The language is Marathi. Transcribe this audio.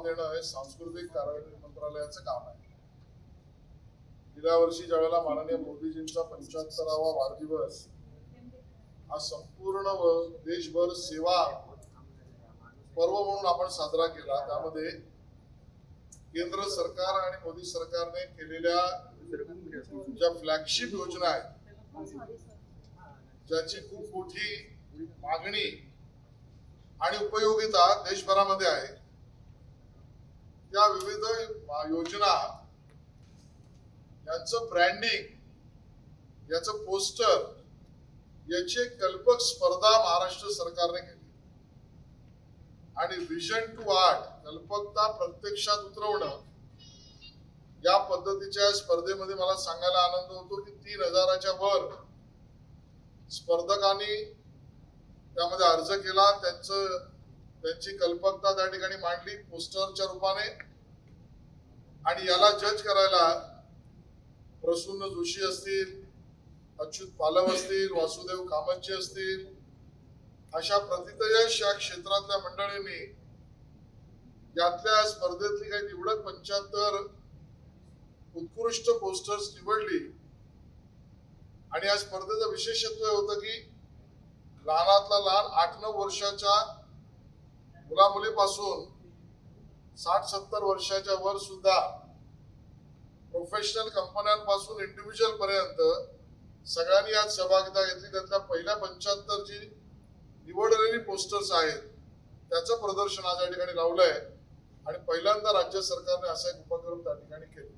देणं हे सांस्कृतिक कार्य मंत्रालयाचं काम आहे. गेल्या वर्षी ज्यावेळेला माननीय मोदीजींचा 75वा वाढदिवस हा संपूर्ण देशभर सेवा पर्व म्हणून आपण साजरा केला, त्यामध्ये केंद्र सरकार आणि मोदी सरकारने केलेल्या ज्या फ्लॅगशिप योजना आहेत, ज्याची खूप मोठी मागणी आणि उपयोगिता देशभरामध्ये आहे, त्या विविध योजना यांचं ब्रँडिंग, याचं पोस्टर, याची एक कल्पक स्पर्धा महाराष्ट्र सरकारने केली आणि विजन टू आर्ट, कल्पकता प्रत्यक्षात उतरवणं, या पद्धतीच्या स्पर्धेमध्ये मला सांगायला आनंद होतो की 3000च्या वर स्पर्धकांनी त्यामध्ये अर्ज केला, त्यांची कल्पकता त्या ठिकाणी मांडली पोस्टरच्या रूपाने. आणि याला जज करायला प्रसून्न जोशी असतील, अच्युत पालव असतील, वासुदेव कामतजी असतील, अशा प्रतितयश या क्षेत्रातल्या मंडळींनी यातल्या स्पर्धेतली काही निवडक 75 उत्कृष्ट पोस्टर्स निवडली. आणि या स्पर्धेचं विशेषत्व होतं की लहानातला लहान 8-9 वर्षाच्या मुलामुलीपासून 60-70 वर्षाच्या वर सुद्धा प्रोफेशनल कंपन्यांपासून इंडिव्हिज्युअल पर्यंत सगळ्यांनी यात सहभागिता घेतली. त्यातल्या पहिल्या 75 जी निवडलेली पोस्टर्स आहेत त्याचं प्रदर्शन आज या ठिकाणी लावलंय आणि पहिल्यांदा राज्य सरकारने असा एक उपक्रम त्या ठिकाणी केला.